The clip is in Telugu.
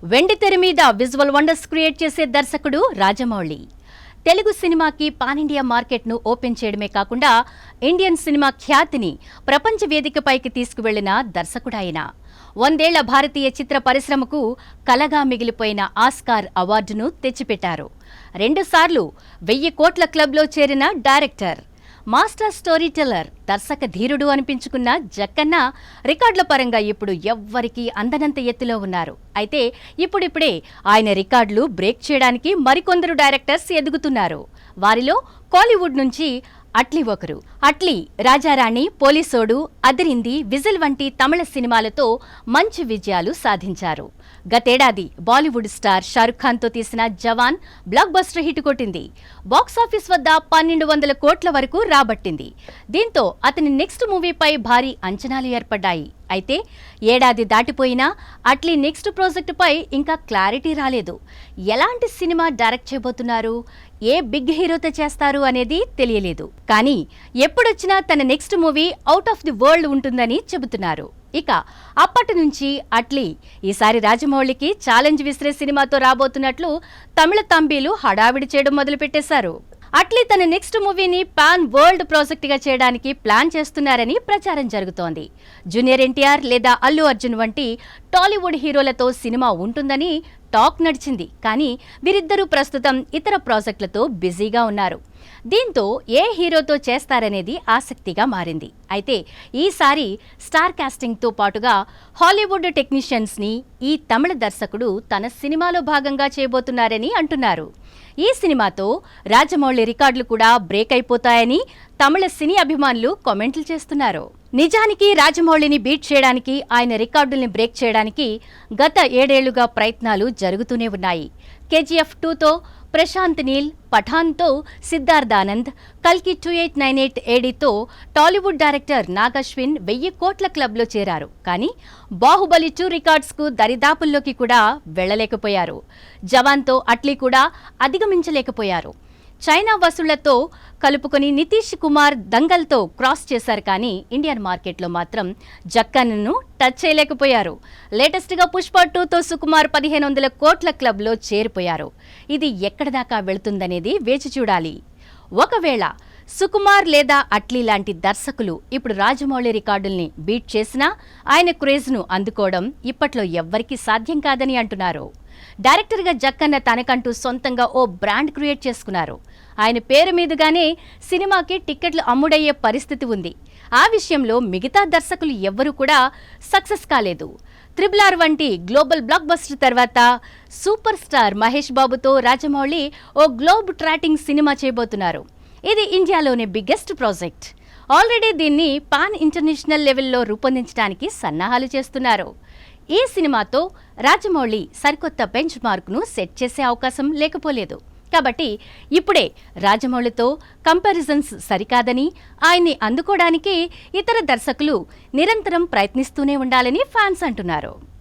వెండితెర మీద విజువల్ వండర్స్ క్రియేట్ చేసే దర్శకుడు రాజమౌళి. తెలుగు సినిమాకి పాన్ ఇండియా మార్కెట్ను ఓపెన్ చేయడమే కాకుండా ఇండియన్ సినిమా ఖ్యాతిని ప్రపంచ వేదికపైకి తీసుకువెళ్లిన దర్శకుడాయన. 100 ఏళ్ల భారతీయ చిత్ర పరిశ్రమకు కలగా మిగిలిపోయిన ఆస్కార్ అవార్డును తెచ్చిపెట్టారు. 2 సార్లు 1000 కోట్ల క్లబ్లో చేరిన డైరెక్టర్, మాస్టర్ స్టోరీ టెల్లర్, దర్శక ధీరుడు అనిపించుకున్న జక్కన్న రికార్డుల పరంగా ఇప్పుడు ఎవ్వరికీ అందనంత ఎత్తులో ఉన్నారు. అయితే ఇప్పుడిప్పుడే ఆయన రికార్డులు బ్రేక్ చేయడానికి మరికొందరు డైరెక్టర్స్ ఎదుగుతున్నారు. వారిలో కాలీవుడ్ నుంచి అట్లీ ఒకరు. అట్లీ రాజారాణి, పోలీసోడు, అదిరింది, విజిల్ వంటి తమిళ సినిమాలతో మంచి విజయాలు సాధించారు. గతేడాది బాలీవుడ్ స్టార్ షారుఖ్ ఖాన్తో తీసిన జవాన్ బ్లాక్ బస్టర్ హిట్ కొట్టింది. బాక్సాఫీస్ వద్ద 1200 కోట్ల వరకు రాబట్టింది. దీంతో అతని నెక్స్ట్ మూవీపై భారీ అంచనాలు ఏర్పడ్డాయి. అయితే ఏడాది దాటిపోయినా అట్లీ నెక్స్ట్ ప్రాజెక్టుపై ఇంకా క్లారిటీ రాలేదు. ఎలాంటి సినిమా డైరెక్ట్ చేయబోతున్నారు, ఏ బిగ్ హీరోతో చేస్తారు అనేది తెలియలేదు. కానీ ఎప్పుడొచ్చినా తన next movie out of the world ఉంటుందని చెబుతున్నారు. ఇక అప్పటి నుంచి అట్లీ ఈసారి రాజమౌళికి ఛాలెంజ్ విసిరే సినిమాతో రాబోతున్నట్లు తమిళ తంబీలు హడావిడి చేయడం మొదలుపెట్టేశారు. అట్లీ తన నెక్స్ట్ మూవీని పాన్ వరల్డ్ ప్రాజెక్టుగా చేయడానికి ప్లాన్ చేస్తున్నారని ప్రచారం జరుగుతోంది. జూనియర్ ఎన్టీఆర్ లేదా అల్లు అర్జున్ వంటి టాలీవుడ్ హీరోలతో సినిమా ఉంటుందని టాక్ నడిచింది. కానీ వీరిద్దరూ ప్రస్తుతం ఇతర ప్రాజెక్టులతో బిజీగా ఉన్నారు. దీంతో ఏ హీరోతో చేస్తారనేది ఆసక్తిగా మారింది. అయితే ఈసారి స్టార్ కాస్టింగ్తో పాటుగా హాలీవుడ్ టెక్నీషియన్స్ని ఈ తమిళ దర్శకుడు తన సినిమాలో భాగంగా చేయబోతున్నారని అంటున్నారు. ఈ సినిమాతో రాజమౌళి రికార్డులు కూడా బ్రేక్ అయిపోతాయని తమిళ సినీ అభిమానులు కామెంట్లు చేస్తున్నారు. నిజానికి రాజమౌళిని బీట్ చేయడానికి, ఆయన రికార్డుల్ని బ్రేక్ చేయడానికి గత 7 ఏళ్లుగా ప్రయత్నాలు జరుగుతూనే ఉన్నాయి. కేజీఎఫ్ 2తో ప్రశాంత్ నీల్, పఠాన్తో సిద్ధార్థ్ ఆనంద్, కల్కి 2898 ఏడీతో టాలీవుడ్ డైరెక్టర్ నాగశ్విన్ 1000 కోట్ల క్లబ్లో చేరారు. కానీ బాహుబలి 2 రికార్డ్స్కు దరిదాపుల్లోకి కూడా వెళ్లలేకపోయారు. జవాన్తో అట్లీ కూడా అధిగమించలేకపోయారు. చైనా వసూళ్లతో కలుపుకొని నితీష్ కుమార్ దంగల్తో క్రాస్ చేశారు. కానీ ఇండియన్ మార్కెట్లో మాత్రం జక్కన్ను టచ్ చేయలేకపోయారు. లేటెస్ట్గా పుష్ప 2తో సుకుమార్ 1500 కోట్ల క్లబ్లో చేరిపోయారు. ఇది ఎక్కడి దాకా వెళుతుందనేది వేచి చూడాలి. ఒకవేళ సుకుమార్ లేదా అట్లీ లాంటి దర్శకులు ఇప్పుడు రాజమౌళి రికార్డుల్ని బీట్ చేసినా ఆయన క్రేజ్ను అందుకోవడం ఇప్పట్లో ఎవ్వరికీ సాధ్యం కాదని అంటున్నారు. డైరెక్టర్గా జక్కన్న తనకంటూ సొంతంగా ఓ బ్రాండ్ క్రియేట్ చేసుకున్నారు. ఆయన పేరు మీదుగానే సినిమాకి టిక్కెట్లు అమ్ముడయ్యే పరిస్థితి ఉంది. ఆ విషయంలో మిగతా దర్శకులు ఎవ్వరూ కూడా సక్సెస్ కాలేదు. RRR వంటి గ్లోబల్ బ్లాక్ బస్టర్ తర్వాత సూపర్ స్టార్ మహేష్ బాబుతో రాజమౌళి ఓ గ్లోబ్ ట్రాటింగ్ సినిమా చేయబోతున్నారు. ఇది ఇండియాలోనే బిగ్గెస్ట్ ప్రాజెక్ట్. ఆల్రెడీ దీన్ని పాన్ ఇంటర్నేషనల్ లెవెల్లో రూపొందించడానికి సన్నాహాలు చేస్తున్నారు. ఈ సినిమాతో రాజమౌళి సరికొత్త బెంచ్ మార్క్ను సెట్ చేసే అవకాశం లేకపోలేదు. కాబట్టి ఇప్పుడే రాజమౌళితో కంపారిజన్స్ సరికాదని, ఆయన్ని అందుకోవడానికి ఇతర దర్శకులు నిరంతరం ప్రయత్నిస్తూనే ఉండాలని ఫ్యాన్స్ అంటున్నారు.